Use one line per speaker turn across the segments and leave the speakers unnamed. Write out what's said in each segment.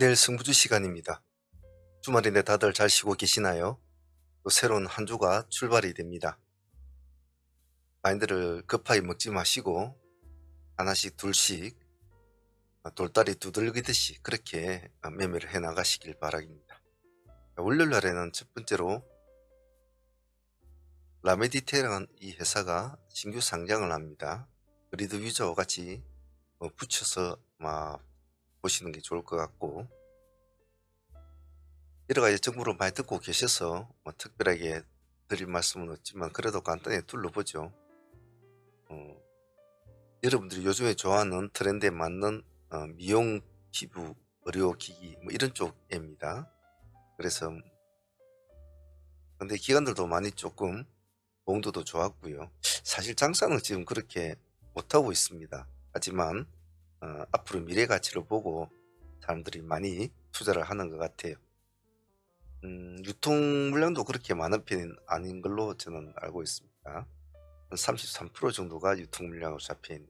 내일 승부주 시간입니다. 주말인데 다들 잘 쉬고 계시나요? 또 새로운 한 주가 출발이 됩니다. 마인드를 급하게 먹지 마시고 하나씩 둘씩 돌다리 두들기듯이 그렇게 매매를 해 나가시길 바랍니다. 월요일 날에는 첫 번째로 라메디테라는 이 회사가 신규 상장을 합니다. 그리드 위저와 같이 붙여서 보시는 게 좋을 것 같고, 여러 가지 정보를 많이 듣고 계셔서 특별하게 드릴 말씀은 없지만 그래도 간단히 둘러보죠. 어, 여러분들이 요즘에 좋아하는 트렌드에 맞는 미용, 피부, 의료기기 이런 쪽입니다. 그래서 근데 기관들도 많이 조금 공도도 좋았고요. 사실 장사는 지금 그렇게 못하고 있습니다. 하지만 앞으로 미래 가치를 보고 사람들이 많이 투자를 하는 것 같아요. 유통 물량도 그렇게 많은 편은 아닌 걸로 저는 알고 있습니다. 한 33% 정도가 유통 물량으로 잡혀 있는.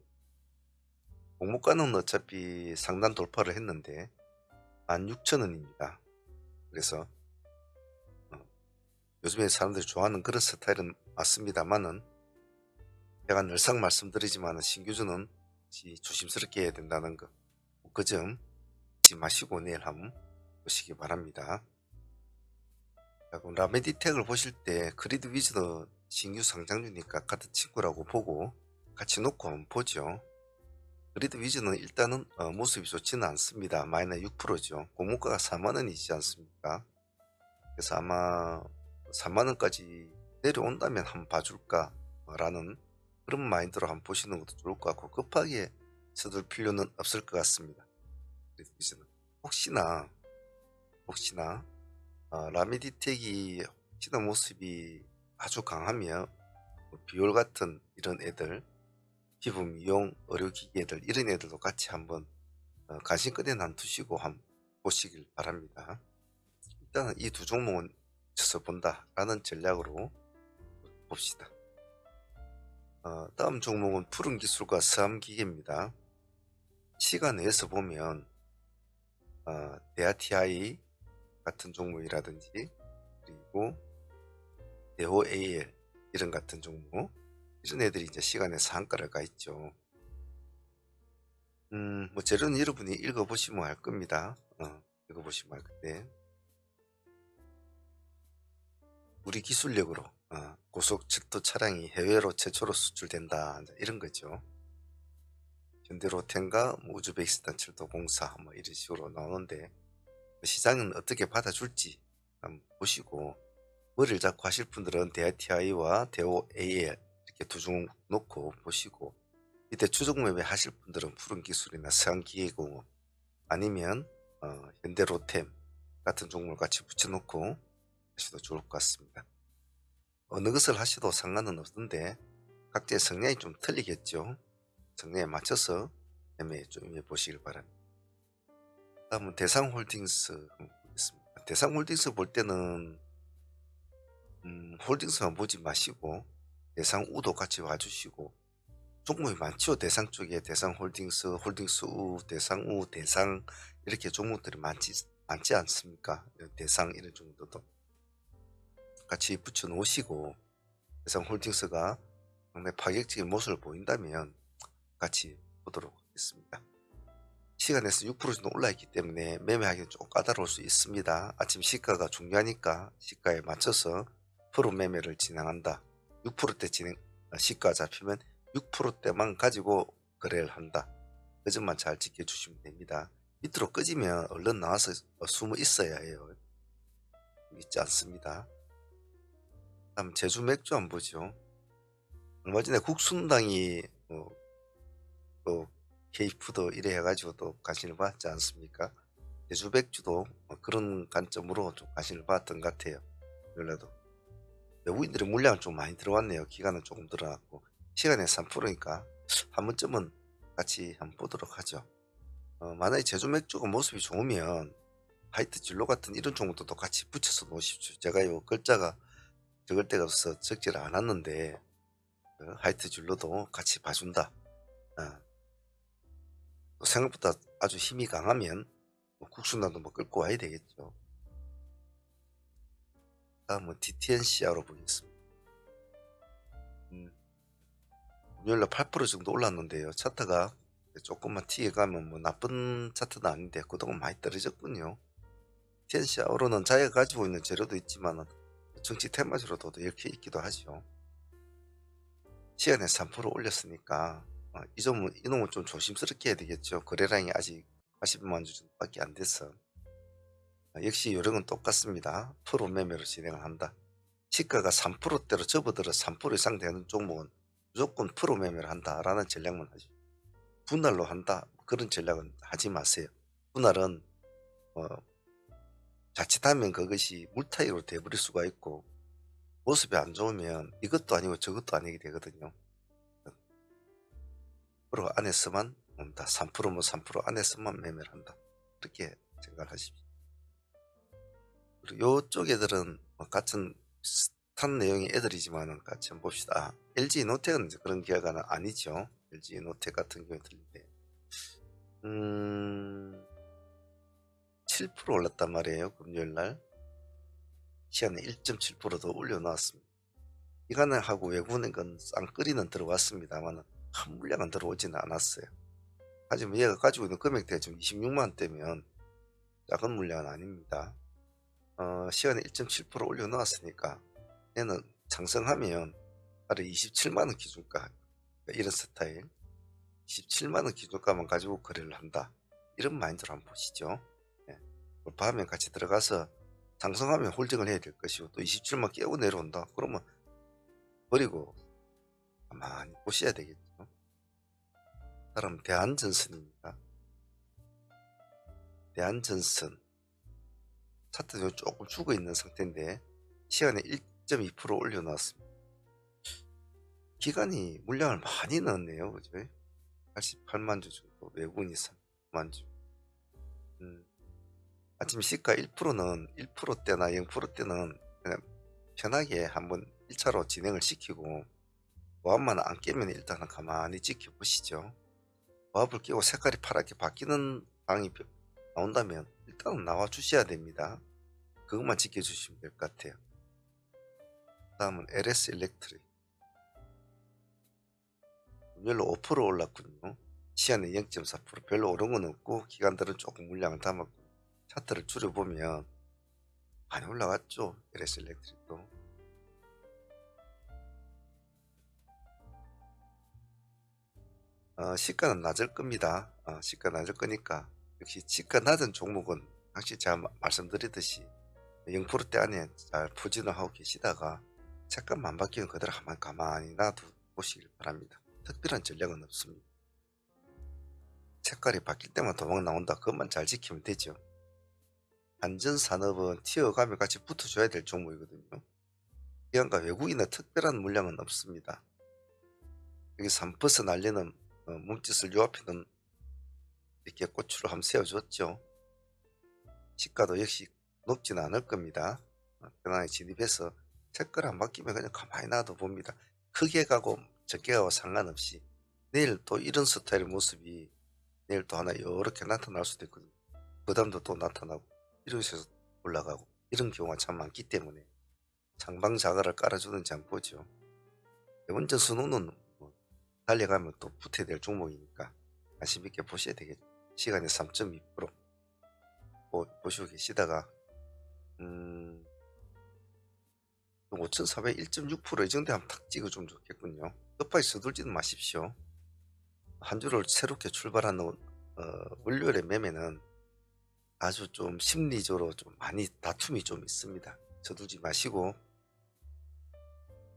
공모가는 어차피 상단 돌파를 했는데 16,000원입니다. 그래서 어, 요즘에 사람들이 좋아하는 그런 스타일은 맞습니다만은, 제가 늘상 말씀드리지만 신규주는 조심스럽게 해야 된다는 거, 그 점 잊지 마시고 내일 한번 보시기 바랍니다. 그럼 라메디텍을 보실 때 크리드 위즈도 신규 상장주니까 같은 친구라고 보고 같이 놓고 한번 보죠. 크리드 위즈는 일단은 모습이 좋지는 않습니다. 마이너스 6%죠. 공모가가 4만원이지 않습니까? 그래서 아마 4만원까지 내려온다면 한번 봐줄까 라는 그런 마인드로 한번 보시는 것도 좋을 것 같고, 급하게 서둘 필요는 없을 것 같습니다. 크리드 위즈는 혹시나 라미디텍이 혹시나 모습이 아주 강하면 비올 같은 이런 애들, 피부 미용 의료기기 애들, 이런 애들도 같이 한번 관심끈에 난 두시고 한번 보시길 바랍니다. 일단은 이 두 종목은 쳐서 본다 라는 전략으로 봅시다. 다음 종목은 푸른 기술과 스암기계입니다. 시간 내에서 보면 데아TI 같은 종목이라든지, 그리고 네오 AL 이런 같은 종목, 이런 애들이 이제 시간에 상한가를 가 있죠. 재료는 여러분이 읽어보시면 알 겁니다. 읽어보시면 알 건데, 우리 기술력으로 고속철도 차량이 해외로 최초로 수출된다, 이런 거죠. 현대로템과 우즈베키스탄 철도공사 이런 식으로 나오는데, 시장은 어떻게 받아줄지 한번 보시고, 머리를 잡고 하실 분들은 데아TI와 데오 AL 이렇게 두 종 놓고 보시고, 이때 추종 매매 하실 분들은 푸른 기술이나 서양기계공업 아니면 현대로템 같은 종목을 같이 붙여놓고 하셔도 좋을 것 같습니다. 어느 것을 하셔도 상관은 없는데 각자의 성향이 좀 틀리겠죠. 성향에 맞춰서 매매 좀 임해 보시길 바랍니다. 다음은 대상홀딩스 한번 보겠습니다. 대상홀딩스 볼 때는 홀딩스만 보지 마시고 대상우도 같이 와주시고, 종목이 많죠. 대상 쪽에 대상홀딩스, 홀딩스우, 대상우, 대상 이렇게 종목들이 많지 않습니까? 대상 이런 종목도 같이 붙여 놓으시고, 대상홀딩스가 상당히 파격적인 모습을 보인다면 같이 보도록 하겠습니다. 시간에서 6% 정도 올라있기 때문에 매매하기는 조금 까다로울 수 있습니다. 아침 시가가 중요하니까 시가에 맞춰서 프로 매매를 진행한다. 6%대 시가 잡히면 6%대만 가지고 거래를 한다. 그 점만 잘 지켜주시면 됩니다. 밑으로 꺼지면 얼른 나와서 숨어 있어야 해요. 있지 않습니다. 다음 제주 맥주 한번 보죠. 얼마 전에 국순당이 또 K푸드 이래 해가지고 또 관심을 받지 않습니까? 제주 맥주도 그런 관점으로 좀 관심을 받았던 것 같아요. 원래도 외국인들의 물량은 좀 많이 들어왔네요. 기간은 조금 들어갔고 시간에 3%니까 한 번쯤은 같이 한번 보도록 하죠. 만약에 제주 맥주가 모습이 좋으면 화이트 진로 같은 이런 종목도 같이 붙여서 놓으십시오. 제가 요 글자가 적을 데가 없어서 적지를 않았는데 화이트 진로도 같이 봐준다. 또 생각보다 아주 힘이 강하면 뭐 국수나도 뭐 끌고 와야 되겠죠. 다음은 DTNCR로 보겠습니다. 음, 금요일날 8% 정도 올랐는데요. 차트가 조금만 튀게 가면 뭐 나쁜 차트는 아닌데 그동안 많이 떨어졌군요. TNCR로는 자기가 가지고 있는 재료도 있지만 정치 테마주로도 이렇게 있기도 하죠. 시간에 3% 올렸으니까 이놈은 좀 조심스럽게 해야 되겠죠. 거래량이 아직 80만 주 정도밖에 안 돼서. 역시 요령은 똑같습니다. 프로 매매로 진행을 한다. 시가가 3%대로 접어들어 3% 이상 되는 종목은 무조건 프로 매매를 한다라는 전략만 하죠. 분할로 한다 그런 전략은 하지 마세요. 분할은 자칫하면 그것이 물타기로 돼버릴 수가 있고 모습이 안 좋으면 이것도 아니고 저것도 아니게 되거든요. 프로 안에서만 온다. 3%면 3% 안에서만 매매를 한다. 그렇게 생각을 하십시오. 그리고 요쪽 애들은 같은 비슷한 내용의 애들이지만은 같이 한번 봅시다. LG 이노텍은 이제 그런 기업은 아니죠. LG 이노텍 같은 경우에 들린데 7% 올랐단 말이에요. 금요일날 시간에 1.7%더 올려놨습니다. 기관하고 외국은행은 쌍끌이는 들어왔습니다만 큰 물량은 들어오지는 않았어요. 하지만 얘가 가지고 있는 금액대가 지금 26만원대면 작은 물량은 아닙니다. 시간에 1.7% 올려놓았으니까 얘는 상승하면 하루 27만원 기준가, 그러니까 이런 스타일 27만원 기준가만 가지고 거래를 한다. 이런 마인드로 한번 보시죠. 예. 밤에 같이 들어가서 상승하면 홀딩을 해야 될 것이고 또 27만 깨고 내려온다. 그러면 버리고 가만히 보셔야 되겠죠. 다음 대한전선입니다. 대한전선 차트는 조금 죽어 있는 상태인데 시간에 1.2% 올려놨습니다. 기간이 물량을 많이 넣었네요. 그죠? 88만 주 정도, 외국인이 3만 주. 아침 시가 1%는 1%대나 0%대는 그냥 편하게 한번 1차로 진행을 시키고 보합만 안 깨면 일단은 가만히 지켜보시죠. 보합을 깨고 색깔이 파랗게 바뀌는 방이 나온다면 일단은 나와 주셔야 됩니다. 그것만 지켜주시면 될 것 같아요. 다음은 LS 일렉트릭. 금요일로 5% 올랐군요. 시간에 0.4% 별로 오른 건 없고 기관들은 조금 물량을 담았고 차트를 줄여보면 많이 올라갔죠. LS 일렉트릭도. 시가는 낮을 겁니다. 시가 낮을 거니까 역시 시가 낮은 종목은 당시 제가 말씀드리듯이 0%대 안에 잘 포진을 하고 계시다가 색감만 바뀌면 그대로 한번 가만히 놔두시길 바랍니다. 특별한 전략은 없습니다. 색깔이 바뀔 때만 도망 나온다. 그것만 잘 지키면 되죠. 안전산업은 튀어가며 같이 붙어줘야 될 종목이거든요. 기관과 외국인의 특별한 물량은 없습니다. 여기 3% 날리는 몸짓을 요 앞에는 이렇게 고추를 한번 세워줬죠. 시가도 역시 높지는 않을 겁니다. 편안하게 진입해서 색깔 안 바뀌면 그냥 가만히 놔둬 봅니다. 크게 가고 적게 가고 상관없이 내일 또 이런 스타일의 모습이 내일 또 하나 이렇게 나타날 수도 있거든요. 그 다음도 또 나타나고 이런 식으로 올라가고 이런 경우가 참 많기 때문에 상방자가를 깔아주는지 한번 보죠. 대원전 선호는 뭐 달려가면 또 붙어야 될 종목이니까 관심 있게 보셔야 되겠죠. 시간에 3.2% 보시고 계시다가 5,400 1.6% 이 정도 하면 탁 찍어주면 좋겠군요. 급하게 서둘지는 마십시오. 한 주를 새롭게 출발하는 월요일의 매매는 아주 좀 심리적으로 좀 많이 다툼이 좀 있습니다. 서두르지 마시고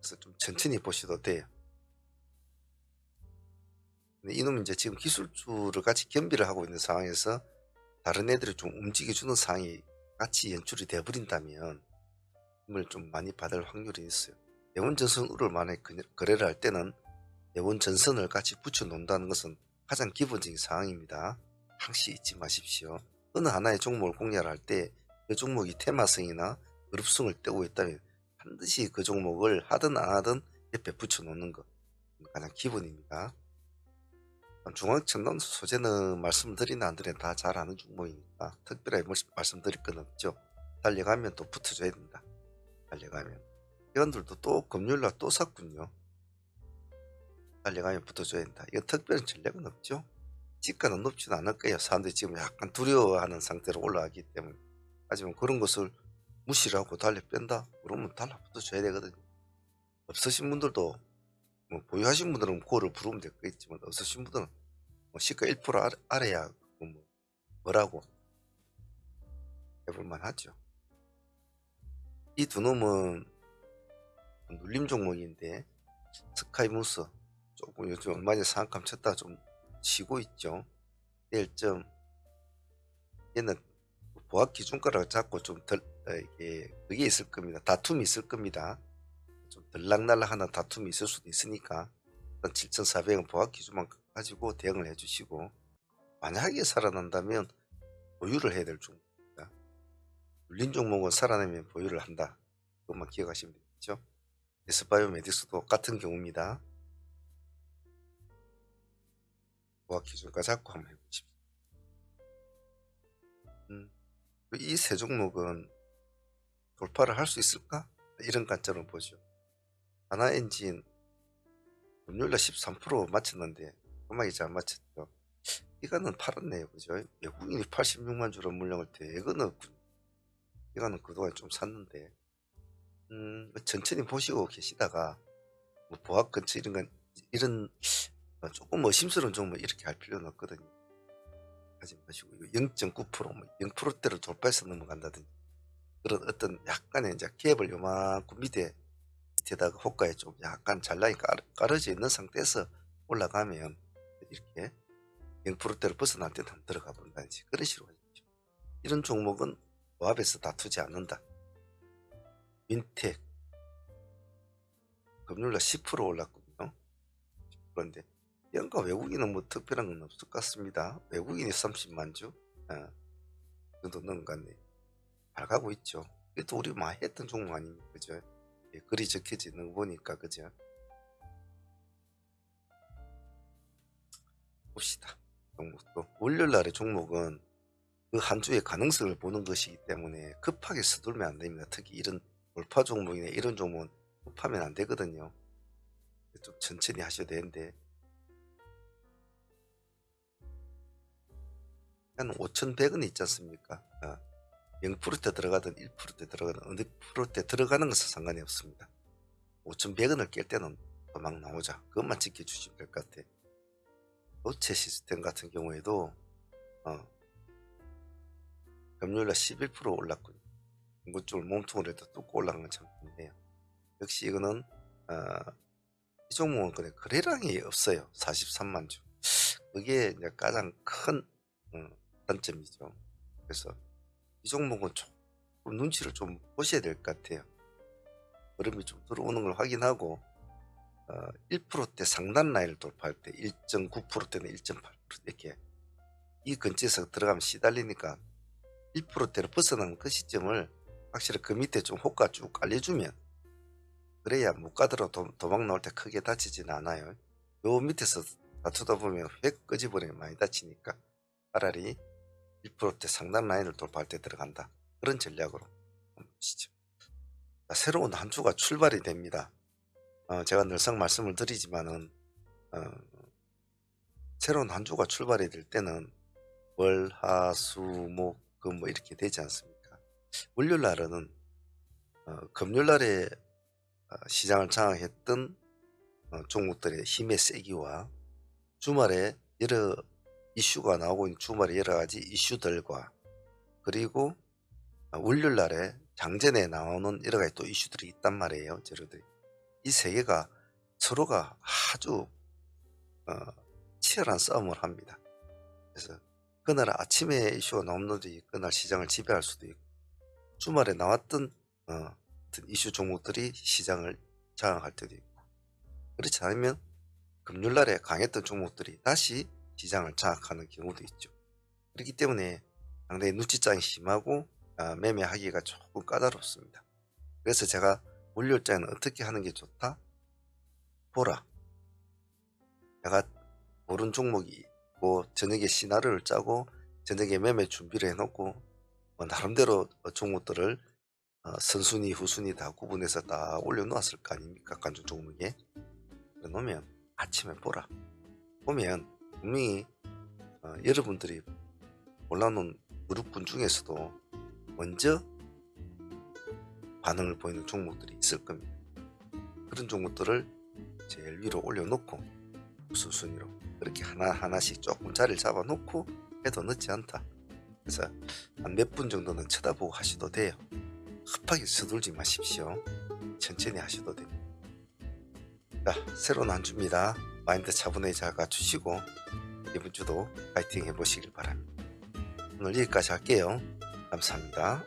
그래서 좀 천천히 보셔도 돼요. 근데 이놈은 이제 지금 기술주를 같이 겸비를 하고 있는 상황에서 다른 애들이 좀 움직여주는 상황이 같이 연출이 돼버린다면 힘을 좀 많이 받을 확률이 있어요. 대원전선으로 만약 거래를 할 때는 대원전선을 같이 붙여 놓는다는 것은 가장 기본적인 상황입니다. 항시 잊지 마십시오. 어느 하나의 종목을 공략을 할 때 그 종목이 테마성이나 그룹성을 떼고 있다면 반드시 그 종목을 하든 안 하든 옆에 붙여 놓는 것 가장 기본입니다. 중앙청론 소재는 말씀드리나 안 드리나 다 잘 아는 종목이니까 특별히 말씀드릴 건 없죠. 달려가면 또 붙어줘야 된다. 달려가면. 회원들도 또 금요일날 또 샀군요. 달려가면 붙어줘야 된다. 이건 특별한 전략은 없죠. 지가는 높지는 않을 거예요. 사람들이 지금 약간 두려워하는 상태로 올라가기 때문에. 하지만 그런 것을 무시를 하고 달려 뺀다? 그러면 달라붙어줘야 되거든요. 없으신 분들도 뭐 보유하신 분들은 그거를 부르면 될 거겠지만 없으신 분들은 뭐 시가 1% 아래야 뭐 뭐라고 해볼만 하죠. 이 두 놈은 눌림 종목인데 스카이무스 조금 요즘 얼마 전에 상한감 쳤다 좀 쉬고 있죠. 내일쯤 얘는 보합 기준가를 잡고 좀 덜 이게 그게 있을 겁니다. 다툼이 있을 겁니다. 좀 들락날락하는 다툼이 있을 수도 있으니까 7,400원 보합 기준만 가지고 대응을 해주시고 만약에 살아난다면 보유를 해야 될 종목입니다. 눌린 종목은 살아나면 보유를 한다. 그것만 기억하시면 되겠죠. S바이오메딕스도 같은 경우입니다. 보합 기준가 잡고 한번 해보십시오. 이 세 종목은 돌파를 할 수 있을까? 이런 관점을 보죠. 하나엔진 금요일날 13% 맞췄는데 음악이 잘 맞췄죠. 이거는 팔았네요. 그죠? 외국인이 86만 주로 물량을 대거 넣었군요. 이거는 그동안 좀 샀는데 천천히 보시고 계시다가 뭐 보합 근처 이런 조금 의심스러운 종목 이렇게 할 필요는 없거든요. 하지 마시고 0.9% 뭐 0%대를 돌파해서 넘어간다든지 그런 어떤 약간의 이제 갭을 요만큼 밑에다가 호가에 좀 약간 잘라니 깔아져 있는 상태에서 올라가면 이렇게 0%대를 벗어날 때는 한번 들어가 본다든지 그런 식으로 하십시오. 이런 종목은 조합에서 다투지 않는다. 윈텍 금요일날 10% 올랐거든요. 그런데 연가 외국인은 뭐 특별한 건 없을 것 같습니다. 외국인이 30만 주 정도 넣은 것 같네요. 잘 가고 있죠. 이것도 우리 많이 했던 종목 아닙니까? 그죠? 예, 글이 적혀져 있는 거 보니까 그죠? 봅시다. 종목도 월요일날의 종목은 그 한 주의 가능성을 보는 것이기 때문에 급하게 서둘면 안 됩니다. 특히 이런 돌파 종목이나 이런 종목은 급하면 안 되거든요. 좀 천천히 하셔야 되는데 한 5,100원 있지 않습니까? 0%대 들어가든 1%대 들어가든 어느 프로때 들어가는 것은 상관이 없습니다. 5,100원을 깰 때는 막 나오자. 그것만 지켜주시면 될 것 같아요. 로체 시스템 같은 경우에도 금요일날 11% 올랐군요. 중고쪽을 몸통으로 해도 뚝 올라간 건 참 좋네요. 역시 이거는 이 종목은 그래 거래량이 없어요. 43만 주. 그게 이제 가장 큰 단점이죠. 그래서 이 종목은 조금 눈치를 좀 보셔야 될 것 같아요. 흐름이 좀 들어오는 걸 확인하고 1%대 상단 라인을 돌파할 때 1.9%대는 1.8% 이렇게 이 근처에서 들어가면 시달리니까 1%대를 벗어나는 그 시점을 확실히 그 밑에 좀 호가 쭉 알려주면 그래야 못 가더라도 도망 나올 때 크게 다치지는 않아요. 요 밑에서 다투다 보면 획 끄집어내면 많이 다치니까 차라리 1%대 상단 라인을 돌파할 때 들어간다. 그런 전략으로 한번 보시죠. 새로운 한 주가 출발이 됩니다. 제가 늘상 말씀을 드리지만은 새로운 한 주가 출발이 될 때는 월, 하, 수, 목, 금 뭐 이렇게 되지 않습니까? 월요일 날은 금요일 날에 시장을 장악했던 종목들의 힘의 세기와 주말에 여러 이슈가 나오고 있는 주말에 여러 가지 이슈들과 그리고 월요일 날에 장전에 나오는 여러 가지 또 이슈들이 있단 말이에요. 저러들이. 이 세 개가 서로가 아주 치열한 싸움을 합니다. 그래서 그날 아침에 이슈가 나오는 놈들이 그날 시장을 지배할 수도 있고 주말에 나왔던 이슈 종목들이 시장을 장악할 때도 있고 그렇지 않으면 금요일날에 강했던 종목들이 다시 시장을 장악하는 경우도 있죠. 그렇기 때문에 상당히 눈치장이 심하고 매매하기가 조금 까다롭습니다. 그래서 제가 월요일장에는 어떻게 하는 게 좋다? 보라. 내가 고른 종목이 있고 저녁에 시나리오를 짜고 저녁에 매매 준비를 해 놓고 나름대로 종목들을 선순위 후순위 다 구분해서 다 올려 놓았을 거 아닙니까? 간중 종목에. 그래 놓으면 아침에 보라. 보면 분명히 여러분들이 올라오는 그룹군 중에서도 먼저 반응을 보이는 종목들이 있을 겁니다. 그런 종목들을 제일 위로 올려놓고 우선순위로 그렇게 하나하나씩 조금 자리를 잡아놓고 해도 늦지 않다. 그래서 한 몇 분 정도는 쳐다보고 하셔도 돼요. 급하게 서둘지 마십시오. 천천히 하셔도 됩니다. 자, 새로운 한 주입니다. 마인드 차분하게 잘 갖추시고 이번 주도 파이팅 해보시길 바랍니다. 오늘 여기까지 할게요. 감사합니다.